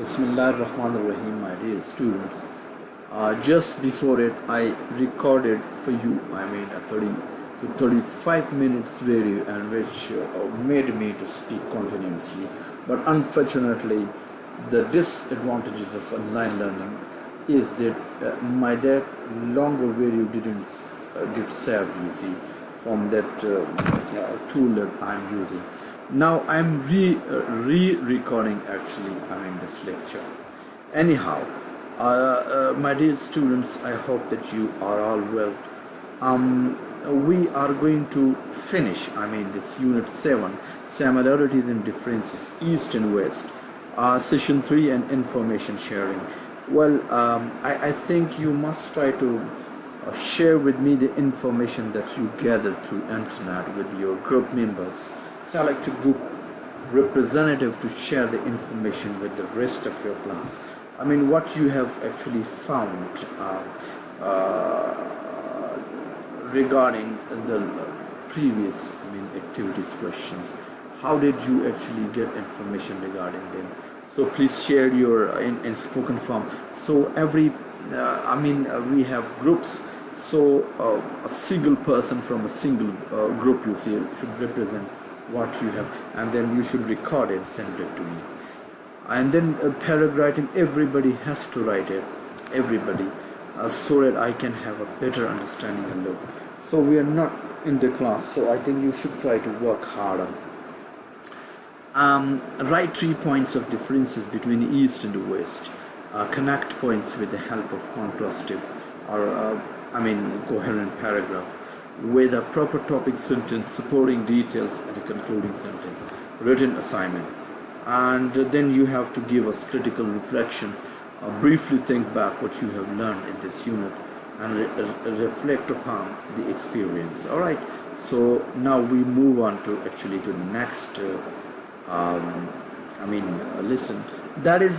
Bismillahirrahmanirrahim, my dear students. Just before it, I recorded for you, a 30 to 35 minutes video, and which made me to speak continuously. But unfortunately, the disadvantages of online learning is that that longer video didn't get saved, you see, from that tool that I'm using. Now I'm re-recording actually this lecture. Anyhow, my dear students, I hope that you are all well. We are going to finish this unit 7, similarities and differences, east and west, session 3, and information sharing. Well, I think you must try to share with me the information that you gathered through internet with your group members. Select a group representative to share the information with the rest of your class. What you have actually found regarding the previous activities questions. How did you actually get information regarding them? So please share your in spoken form. So every we have groups. So a single person from a single group, you see, should represent what you have, and then you should record it and send it to me. And then paragraphing, everybody has to write it, everybody, so that I can have a better understanding and look. So we are not in the class, so I think you should try to work harder. Write 3 points of differences between the east and the west. Connect points with the help of contrastive or coherent paragraph with a proper topic sentence, supporting details, and a concluding sentence. Written assignment. And then you have to give us critical reflections, briefly think back what you have learned in this unit, and reflect upon the experience. Alright, so now we move on to the next lesson. That is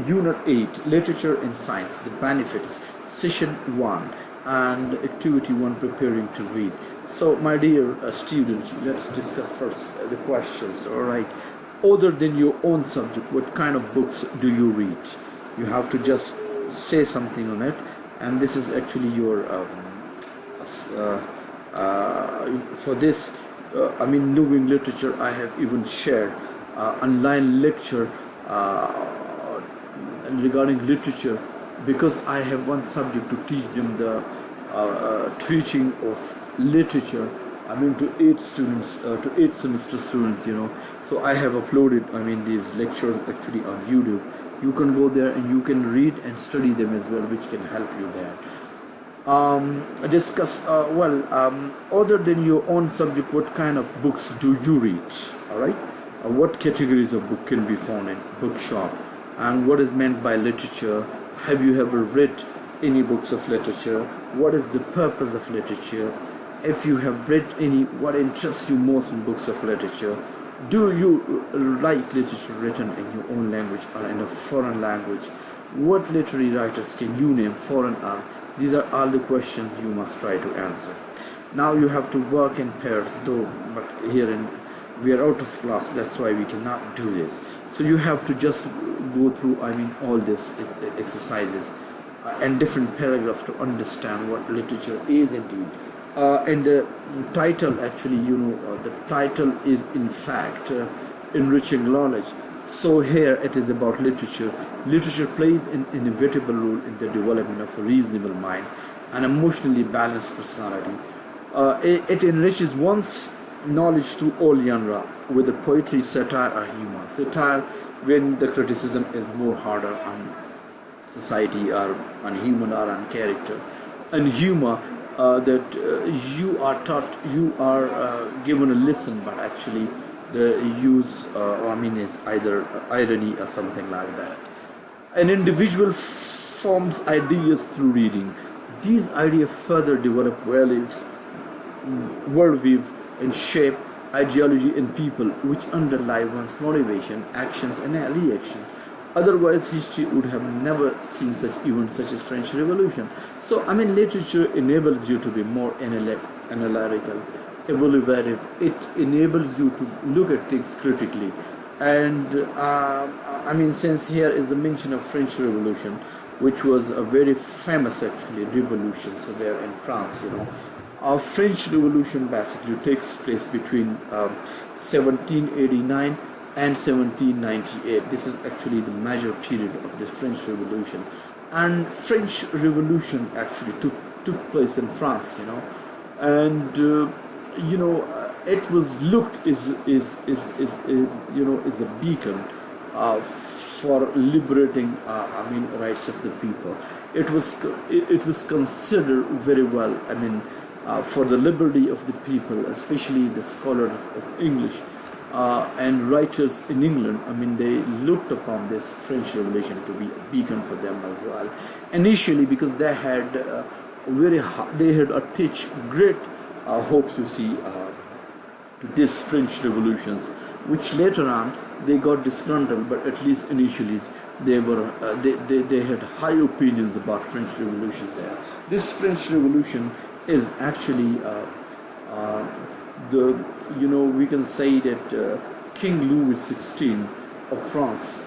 unit 8, literature and science, the benefits, session 1, and activity 1, preparing to read. So my dear students, let's discuss first the questions. Alright, other than your own subject, what kind of books do you read? You have to just say something on it, and this is actually your for this knowing literature. I have even shared online lecture regarding literature, because I have one subject to teach them the teaching of literature. To 8 students, to 8 semester students, So I have uploaded these lectures actually on YouTube. You can go there and you can read and study them as well, which can help you there. Discuss other than your own subject, what kind of books do you read? Alright, what categories of book can be found in bookshop, and what is meant by literature? Have you ever read any books of literature? What is the purpose of literature? If you have read any, what interests you most in books of literature? Do you like literature written in your own language or in a foreign language? What literary writers can you name, foreign or? These are all the questions you must try to answer. Now you have to work in pairs, though, but we are out of class, that's why we cannot do this. So you have to just go through all these exercises and different paragraphs to understand what literature is indeed. And the title actually, the title is in fact enriching knowledge. So here it is about literature. Literature plays an inevitable role in the development of a reasonable mind and emotionally balanced personality. It enriches one's knowledge through all genre, whether poetry, satire, or humor. Satire, when the criticism is more harder on society or on human or on character, and humor, that you are taught, you are given a lesson, but actually the use is either irony or something like that. An individual forms ideas through reading. These ideas further develop values, worldview, and shape ideology in people, which underlie one's motivation, actions, and reaction. Otherwise, history would have never seen such events such as French Revolution. So, literature enables you to be more analytical, evaluative. It enables you to look at things critically, And I mean, since here is a mention of French Revolution, which was a very famous actually revolution, so there in France, French Revolution basically takes place between 1789 and 1798. This is actually the major period of the French Revolution, and French Revolution actually took place in France, and it was looked is a beacon for liberating rights of the people. It was considered very well, for the liberty of the people, especially the scholars of English and writers in England. They looked upon this French Revolution to be a beacon for them as well. Initially, because they had attached great hopes, to these French revolutions, which later on they got disgruntled, but at least initially they had high opinions about French revolutions there. This French Revolution is actually we can say that King Louis XVI of France,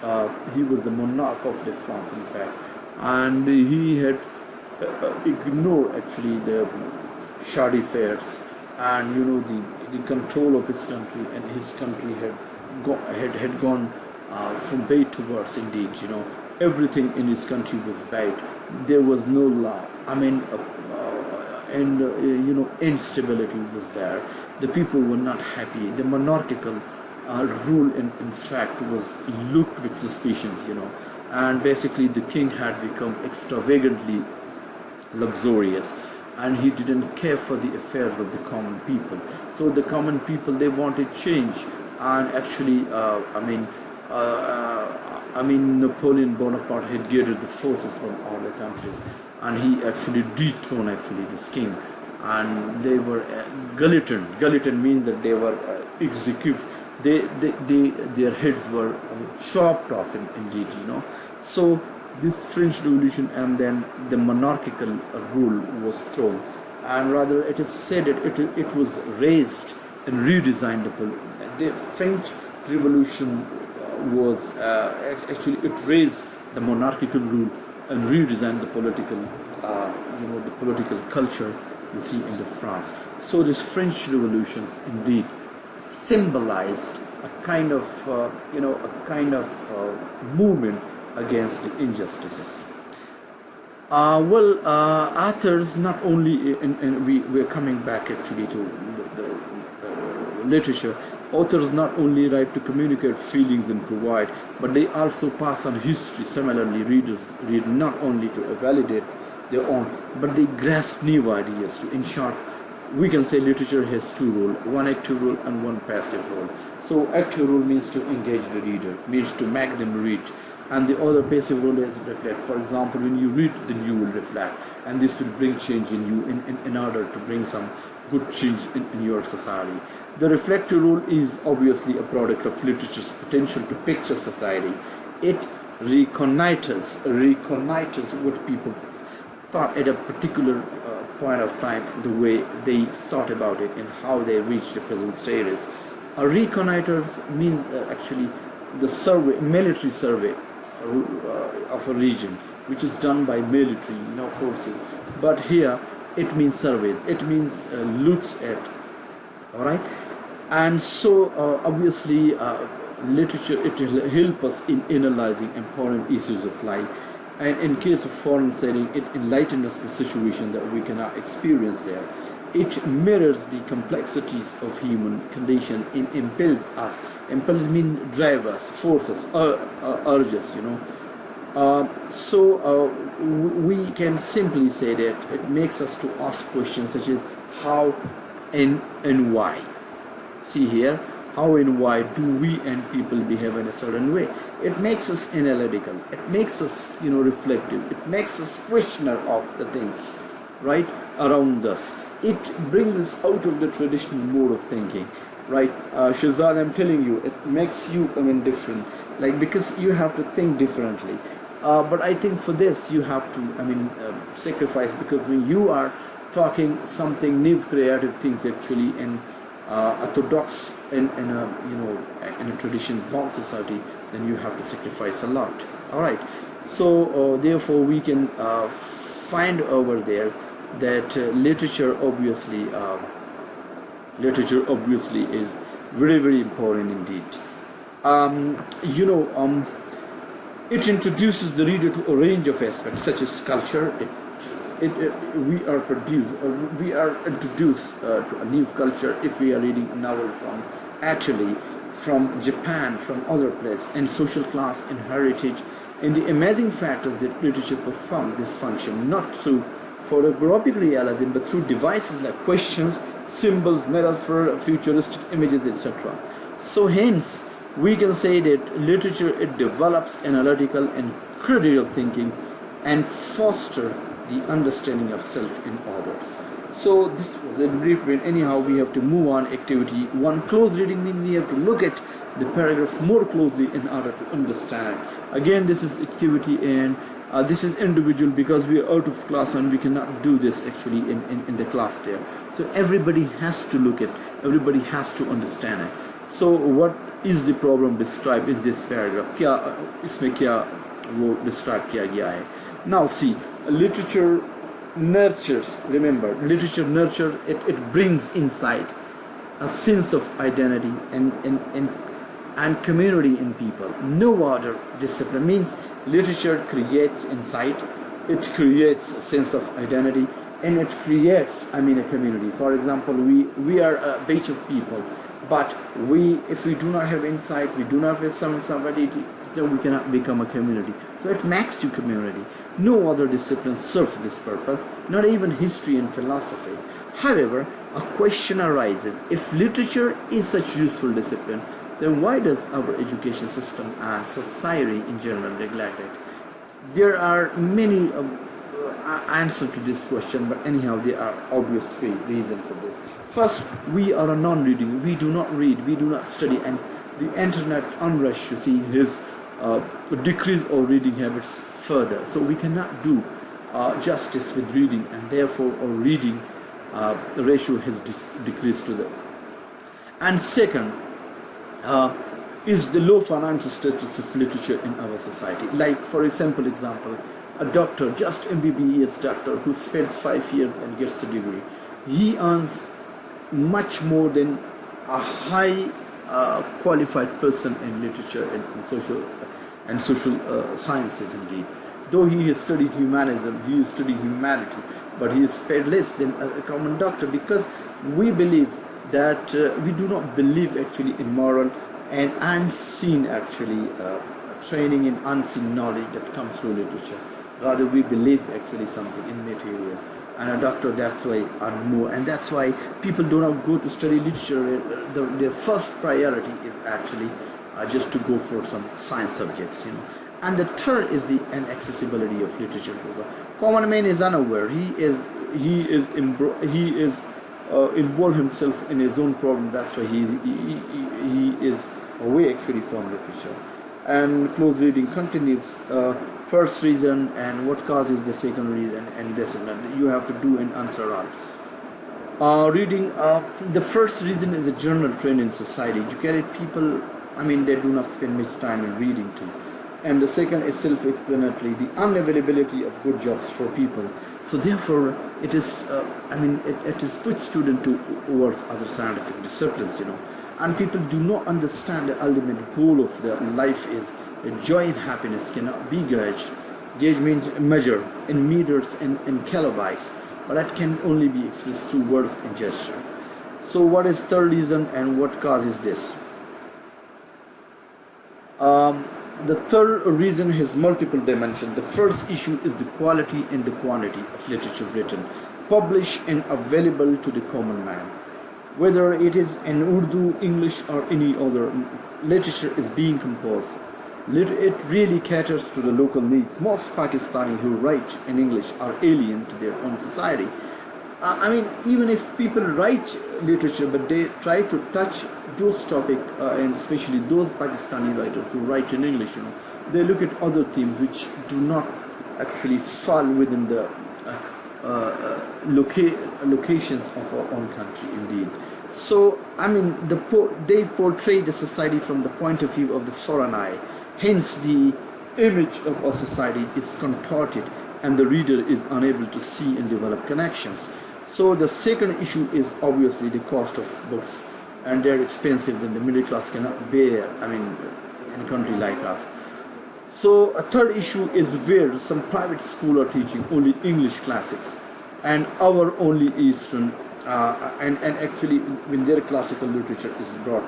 he was the monarch of the France, in fact, and he had ignored actually the shoddy affairs and the control of his country, and his country had gone from bad to worse indeed. Everything in his country was bad. There was no law. Instability was there. The people were not happy. The monarchical rule, in fact, was looked with suspicion. And basically the king had become extravagantly luxurious, and he didn't care for the affairs of the common people. So the common people, they wanted change, and actually Napoleon Bonaparte had gathered the forces from all the countries, and he actually dethroned actually this king, and they were guillotined means that they were executed. Their heads were chopped off indeed. So this French Revolution, and then the monarchical rule was thrown, and rather it is said that it was raised and redesigned. The French Revolution was actually, it raised the monarchical rule and redesigned the political culture in the France. So this French Revolutions indeed symbolized a kind of movement against the injustices. Authors not only, we're coming back actually to the literature. Authors not only write to communicate feelings and provide, but they also pass on history. Similarly, readers read not only to validate their own, but they grasp new ideas. In short, we can say literature has two roles: one active role and one passive role. So active role means to engage the reader, means to make them read, and the other passive role is reflect. For example, when you read, then you will reflect, and this will bring change in you in order to bring some good change in your society. The reflective role is obviously a product of literature's potential to picture society. It reconnoiters what people thought at a particular point of time, the way they thought about it and how they reached the present status. A reconnoiters means actually the survey, military survey of a region, which is done by military forces. But here it means surveys. It means looks at. All right, and so obviously literature, it will help us in analyzing important issues of life. And in case of foreign setting, it enlightens us the situation that we cannot experience there. It mirrors the complexities of human condition and impels us. Impels means drive us, force us, urge us, we can simply say that it makes us to ask questions such as how and why. See here, how and why do we and people behave in a certain way? It makes us analytical. It makes us, reflective. It makes us questioner of the things right around us. It brings us out of the traditional mode of thinking, right? Shazad, I'm telling you, it makes you different, because you have to think differently. But I think for this you have to sacrifice, because when you are talking something new, creative things actually, and orthodox in a, you know, in a traditions bound society, then you have to sacrifice a lot. All right. So therefore we can find over there that literature obviously is very, very important indeed. You know, it introduces the reader to a range of aspects such as culture. We are introduced to a new culture if we are reading a novel from Italy, from Japan, from other places, and social class and heritage. And the amazing fact is that literature performs this function not through photographic realism but through devices like questions, symbols, metaphor, futuristic images, etc. So hence we can say that literature, it develops analytical and critical thinking and foster the understanding of self and others. So this was a brief bit. Anyhow, we have to move on. Activity 1, close reading, means we have to look at the paragraphs more closely in order to understand. Again, this is activity, and this is individual because we are out of class and we cannot do this actually in the class there. So everybody has to look at, everybody has to understand it. So what is the problem described in this paragraph? क्या इसमें क्या वो describe किया गया है? Now see, literature nurtures, remember, literature nurture, it brings inside a sense of identity and community in people. No other discipline means literature creates insight, it creates a sense of identity, and it creates, I mean, a community. For example, we are a batch of people, but if we do not have insight, we do not have somebody, then we cannot become a community. So it makes you community. No other discipline serves this purpose, not even history and philosophy. However, a question arises: if literature is such useful discipline, then why does our education system and society in general neglect it? There are many answers to this question, but anyhow, there are obvious 3 reasons for this. First, we are a non-reading. We do not read, we do not study, and the internet unrushed, you see, his decrease our reading habits further. So we cannot do justice with reading, and therefore our reading ratio has decreased to the. And second, is the low financial status of literature in our society. Like, for a simple example, a doctor, just MBBS doctor, who spends 5 years and gets a degree, he earns much more than a high qualified person in literature and social sciences indeed. Though he has studied humanism, he has studied humanities, but he is paid less than a common doctor, because we believe that we do not believe actually in moral and unseen actually training in unseen knowledge that comes through literature. Rather, we believe actually something in material. And a doctor, that's why, earn more, and that's why people do not go to study literature. Their first priority is actually just to go for some science subjects, you know. And the third is the inaccessibility of literature. Common man is unaware. He is involved himself in his own problem. That's why he is away actually from literature. And close reading continues. First reason and what causes the second reason, and this you have to do and answer all. Reading, the first reason is a general trend in society. Educated people, I mean, they do not spend much time in reading too. And the second is self-explanatory, the unavailability of good jobs for people. So therefore, it is, it is put student towards other scientific disciplines, you know. And people do not understand the ultimate goal of their life is joy and happiness cannot be gauged. Gauge means measure in meters and in kilobytes, but that can only be expressed through words and gesture. So what is third reason and what causes this? The third reason has multiple dimensions. The first issue is the quality and the quantity of literature written, published and available to the common man. Whether it is in Urdu, English or any other literature is being composed. It really caters to the local needs. Most Pakistani who write in English are alien to their own society. Even if people write literature, but they try to touch those topics, and especially those Pakistani writers who write in English, you know, they look at other themes which do not actually fall within the locations of our own country indeed. So I mean, they portray the society from the point of view of the foreign eye. Hence, the image of our society is contorted, and the reader is unable to see and develop connections. So the second issue is obviously the cost of books, and they're expensive that the middle class cannot bear. I mean, in a country like us. So a third issue is where some private school are teaching only English classics, and our only Eastern, and actually when their classical literature is brought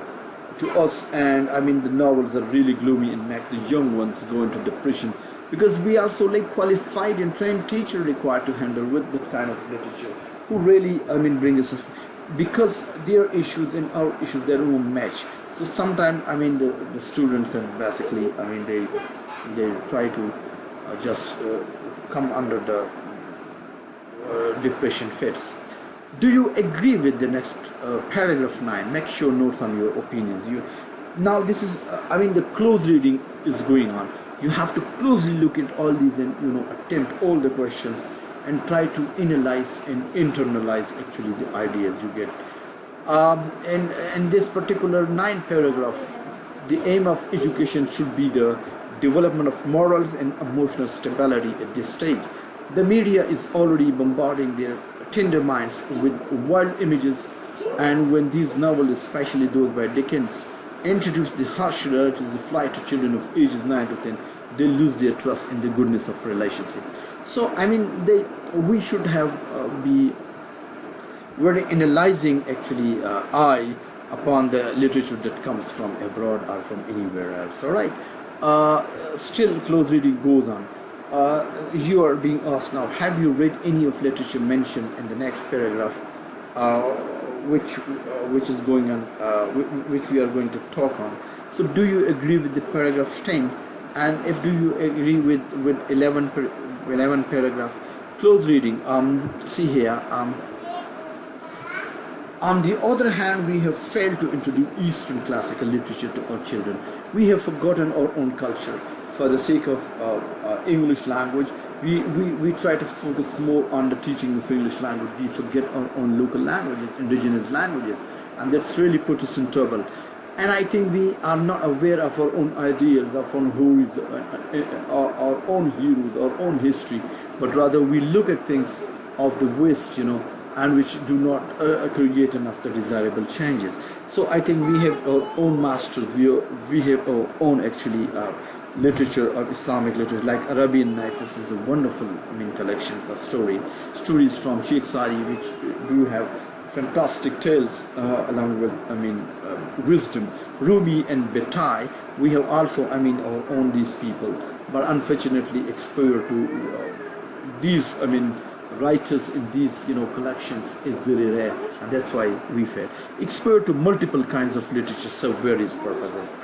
to us, and I mean the novels are really gloomy and make the young ones go into depression, because we also like qualified and trained teacher required to handle with that kind of literature, who really I mean bring us, because their issues and our issues they don't match. So sometimes I mean the students and basically I mean they try to just come under the depression fits. Do you agree with the next paragraph 9? Make sure notes on your opinions. Now this is I mean the close reading is going on. You have to closely look at all these and attempt all the questions and try to analyze and internalize actually the ideas you get. And this particular 9 paragraph, the aim of education should be the development of morals and emotional stability at this stage. The media is already bombarding their tender minds with wild images, and when these novels, especially those by Dickens, introduce the harsh realities of flight to children of ages 9 to 10, they lose their trust in the goodness of relationship. So I mean we should have be very analyzing actually eye upon the literature that comes from abroad or from anywhere else. All right. Still close reading goes on. You are being asked now, have you read any of literature mentioned in the next paragraph, which is going on, which we are going to talk on? So do you agree with the paragraph 10, and if do you agree with 11 paragraph? Close reading. See here. On the other hand, we have failed to introduce Eastern classical literature to our children. We have forgotten our own culture. For the sake of English language, we try to focus more on the teaching of English language. We forget our own local languages, indigenous languages, and that's really put us in trouble. And I think we are not aware of our own ideals, of our own heroes, our own heroes, our own history, but rather we look at things of the West, and which do not create in us the desirable changes. So I think we have our own masters, we have our own actually literature of Islamic literature, like Arabian Nights. This is a wonderful collections of stories from Sheikh Sadi, which do have fantastic tales along with wisdom. Rumi and Betai, we have also our own these people, but unfortunately exposure to these writers in these collections is very rare, and that's why we fail. Exposure to multiple kinds of literature serve various purposes,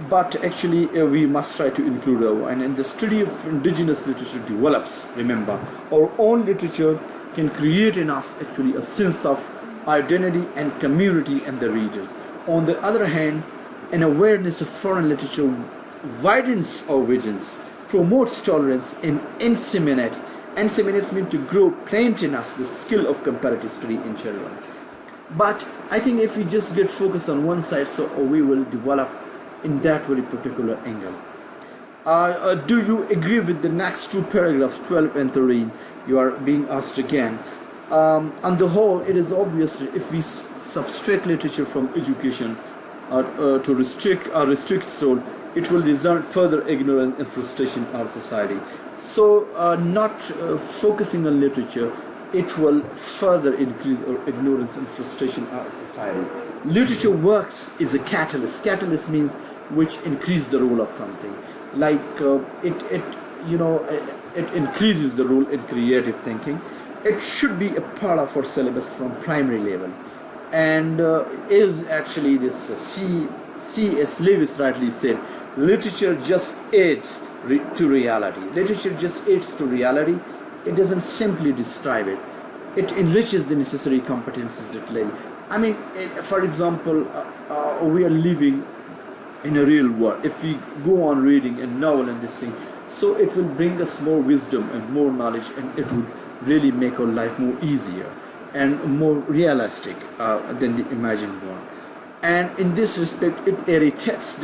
but actually we must try to include our, and in the study of indigenous literature develops, remember, our own literature can create in us actually a sense of identity and community in the readers. On the other hand, an awareness of foreign literature widens our visions, promotes tolerance, and inseminates. Inseminates means to grow, plant in us the skill of comparative study in children. But I think if we just get focused on one side, so we will develop in that very particular angle. Do you agree with the next 2 paragraphs, 12 and 13? You are being asked again. On the whole, it is obvious that if we subtract literature from education to restrict soul, it will result further ignorance and frustration in our society. So not focusing on literature, it will further increase our ignorance and frustration in our society. Literature works is a catalyst. Catalyst means which increase the role of something. Like it increases the role in creative thinking. It should be a part of our syllabus from primary level, and is actually this C.S. Lewis rightly said, literature just aids to reality. Literature just aids to reality. It doesn't simply describe it. It enriches the necessary competencies that lay. For example, we are living in a real world. If we go on reading a novel and this thing, so it will bring us more wisdom and more knowledge, and it would really make our life more easier. and more realistic than the imagined one. And in this respect, it irrigates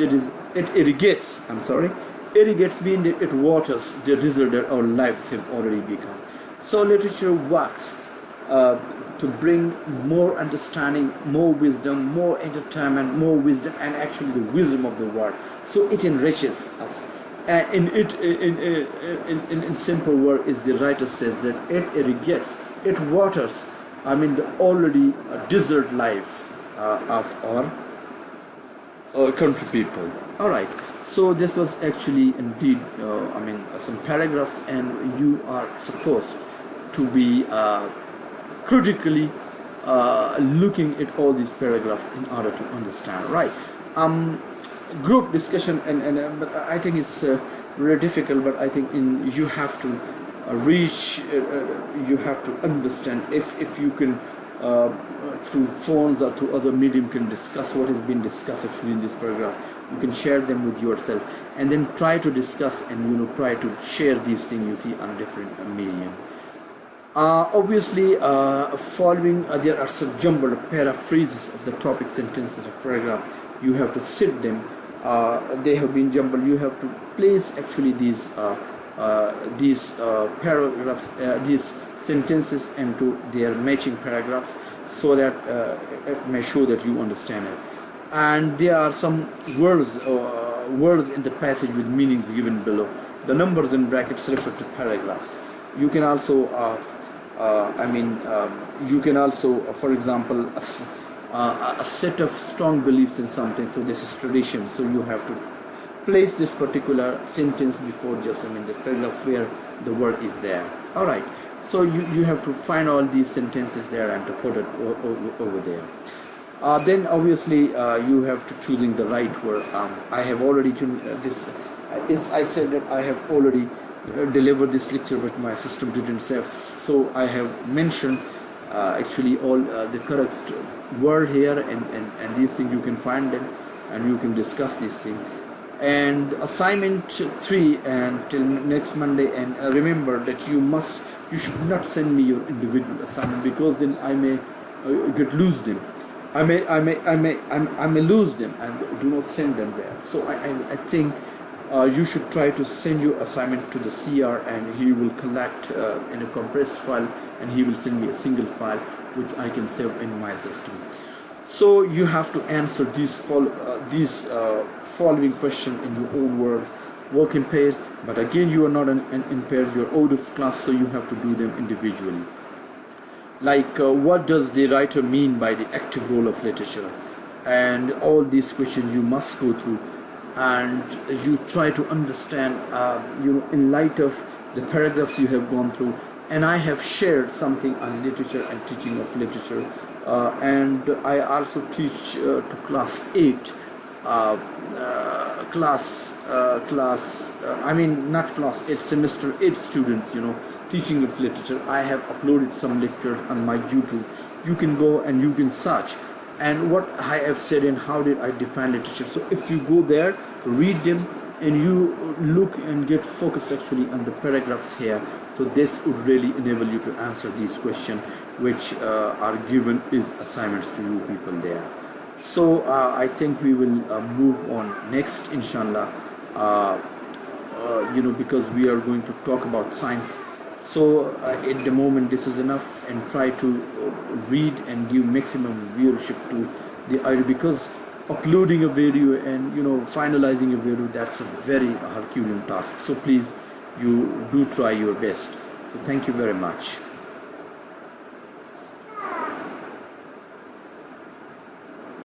means that it waters the desert that our lives have already become. So literature works to bring more understanding, more wisdom, more entertainment, more wisdom, and actually the wisdom of the world. So it enriches us. In simple word, is the writer says that it irrigates, it waters, the already desert lives of our country people. All right. So this was actually indeed, some paragraphs, and you are supposed to be critically looking at all these paragraphs in order to understand. Right. Group discussion, but I think it's very difficult. But I think you have to you have to understand if you can through phones or through other medium can discuss what has been discussed actually in this paragraph. You can share them with yourself, and then try to discuss and try to share these things you see on a different medium. Obviously, following there are some jumbled paraphrases of the topic sentences of paragraph. You have to sit them. They have been jumbled. You have to place actually these paragraphs, these sentences into their matching paragraphs, so that it may show that you understand it. And there are some words in the passage with meanings given below. The numbers in brackets refer to paragraphs. You can also for example, a set of strong beliefs in something. So this is tradition. So you have to place this particular sentence before just the paragraph where the word is there. All right. So you have to find all these sentences there and to put it over there. Then obviously you have to choosing the right word. I have already this. I said that I have already delivered this lecture, but my system didn't save. So I have mentioned actually all the correct word here, and these things you can find them and you can discuss these things. And assignment 3 until next Monday. And remember that you should not send me your individual assignment, because then I may lose them. I may lose them, and do not send them there. So I think you should try to send your assignment to the CR, and he will collect in a compressed file, and he will send me a single file which I can save in my system. So you have to answer these following questions in your own words. Work in pairs, but again you are not in pairs, you're out of class, so you have to do them individually. Like what does the writer mean by the active role of literature? And all these questions you must go through, and you try to understand in light of the paragraphs you have gone through. And I have shared something on literature and teaching of literature, and I also teach to class 8 not class 8, semester 8 students, teaching of literature. I have uploaded some lectures on my YouTube. You can go and you can search and what I have said and how did I define literature. So if you go there, read them, and you look and get focused actually on the paragraphs here. So this would really enable you to answer these questions which are given as assignments to you people there. So I think we will move on next, inshallah, because we are going to talk about science. So at the moment this is enough, and try to read and give maximum viewership to the idea, because uploading a video and finalizing a video, that's a very Herculean task. So please, you do try your best. So thank you very much.